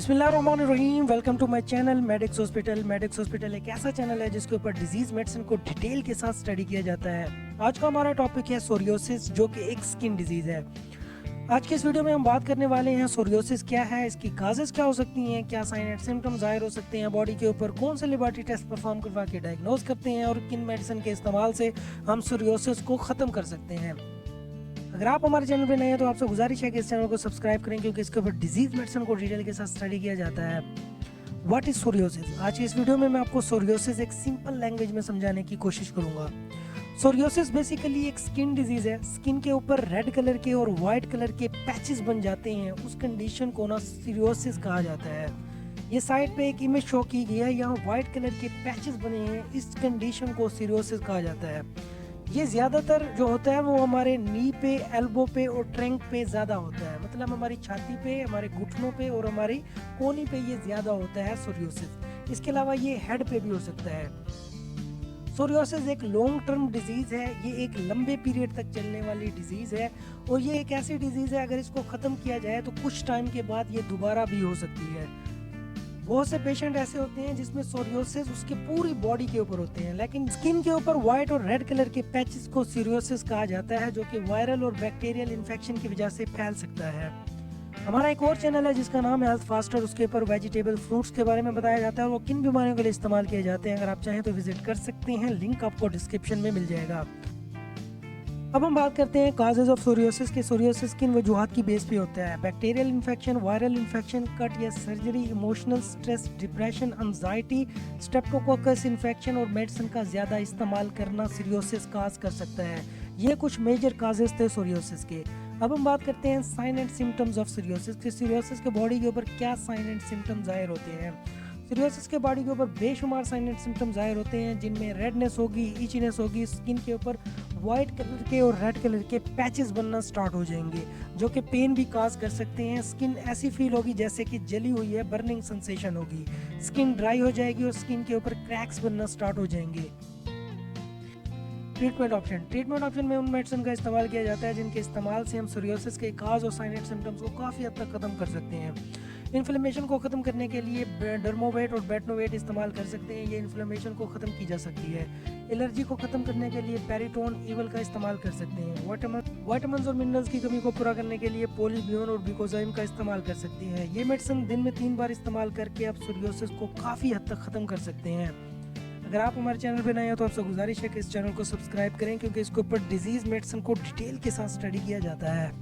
बिस्मिल्लाहिर्रहमानिर्रहीम। Welcome to my channel Medics hospital. Medics hospital एक ऐसा चैनल है जिसके ऊपर डिजीज मेडिसिन को डिटेल के साथ स्टडी किया जाता है। आज का हमारा टॉपिक है सोरियोसिस, जो कि एक स्किन डिजीज है। आज के इस वीडियो में हम बात करने वाले हैं सोरियोसिस क्या है, इसकी काजेस क्या हो सकती हैं, क्या साइन एंड सिम्टम्स जाहिर हो सकते हैं बॉडी के ऊपर, कौन से लेबोरेटरी टेस्ट परफॉर्म करवा के डायग्नोज करते हैं और किन मेडिसिन के इस्तेमाल से हम सोरियोसिस को ख़त्म कर सकते हैं। अगर आप हमारे चैनल पर नए हैं तो आपसे गुजारिश है कि इस चैनल को सब्सक्राइब करें, क्योंकि इसके ऊपर डिजीज मेडिसिन को डिटेल के साथ स्टडी किया जाता है। What is psoriasis? आज की इस वीडियो में मैं आपको सोरियोसिस एक सिंपल लैंग्वेज में समझाने की कोशिश करूंगा। सोरियोसिस बेसिकली एक स्किन डिजीज है। स्किन के ऊपर रेड कलर के और वाइट कलर के पैचेस बन जाते हैं, उस कंडीशन को ना सोरियोसिस कहा जाता है। ये साइड पे एक इमेज शो की गई है, यहाँ वाइट कलर के पैचेस बने हैं, इस कंडीशन को सोरियोसिस कहा जाता है। ये ज़्यादातर जो होता है वो हमारे नी पे, एल्बो पे और ट्रंक पे ज़्यादा होता है, मतलब हमारी छाती पे, हमारे घुटनों पे और हमारी कोहनी पे ये ज़्यादा होता है सोरियोसिस। इसके अलावा ये हेड पे भी हो सकता है। सोरियोसिस एक लॉन्ग टर्म डिजीज़ है, ये एक लंबे पीरियड तक चलने वाली डिजीज़ है और ये एक ऐसी डिजीज़ है अगर इसको ख़त्म किया जाए तो कुछ टाइम के बाद ये दोबारा भी हो सकती है। बहुत से पेशेंट ऐसे होते हैं जिसमें सोरियोसिस उसके पूरी बॉडी के ऊपर होते हैं, लेकिन स्किन के ऊपर व्हाइट और रेड कलर के पैचेस को सोरियोसिस कहा जाता है, जो कि वायरल और बैक्टीरियल इन्फेक्शन की वजह से फैल सकता है। हमारा एक और चैनल है जिसका नाम है हेल्थ फास्टर, उसके ऊपर वेजिटेबल फ्रूट्स के बारे में बताया जाता है और वो किन बीमारियों के लिए इस्तेमाल किए जाते हैं। अगर आप चाहें तो विजिट कर सकते हैं, लिंक आपको डिस्क्रिप्शन में मिल जाएगा। अब हम बात करते हैं काजेज ऑफ सोरियोसिस के। सोरियोसिस किन वजूहात की बेस पे होता है? Bacterial infection, viral infection, cut या surgery, emotional stress, depression, anxiety, streptococcus infection और मेडिसिन का ज़्यादा इस्तेमाल करना सोरियोसिस काज कर सकता है। ये कुछ मेजर काजेज थे सोरियोसिस के। अब हम बात करते हैं sign and symptoms of psoriasis के। सोरियोसिस के बॉडी के ऊपर क्या साइन एंड सिम्टम्स जाहिर होते हैं? सोरियोसिस के बॉडी के ऊपर बेशुमार साइन एंड सिम्टम्स जाहिर होते हैं, जिनमें रेडनेस होगी, इचीनेस होगी, स्किन के ऊपर वाइट कलर के और रेड कलर के पैचेस बनना स्टार्ट हो जाएंगे, जो कि पेन भी काज कर सकते हैं। स्किन ऐसी फील होगी जैसे कि जली हुई है, बर्निंग सेंसेशन होगी, स्किन ड्राई हो जाएगी और स्किन के ऊपर क्रैक्स बनना स्टार्ट हो जाएंगे। ट्रीटमेंट ऑप्शन में उन मेडिसिन का इस्तेमाल किया जाता है जिनके इस्तेमाल से हम सोरियोसिस के काज और साइन एंड सिम्टम्स को काफ़ी हद तक ख़त्म कर सकते हैं। इन्फ्लेमेशन को ख़त्म करने के लिए डर्मोवेट और बेटनोवेट इस्तेमाल कर सकते हैं, ये इन्फ्लेमेशन को ख़त्म की जा सकती है। एलर्जी को ख़त्म करने के लिए पेरिटोन इवल का इस्तेमाल कर सकते हैं। विटामिन और मिनरल्स की कमी को पूरा करने के लिए पोलीबियोन और बिकोजाइम का इस्तेमाल कर सकते हैं। ये मेडिसिन दिन में 3 बार इस्तेमाल करके आप सोरियोसिस को काफ़ी हद तक ख़त्म कर सकते हैं। अगर आप हमारे चैनल पर नए हैं तो आपसे गुजारिश है कि इस चैनल को सब्सक्राइब करें, क्योंकि इसके ऊपर डिजीज़ मेडिसिन को डिटेल के साथ स्टडी किया जाता है।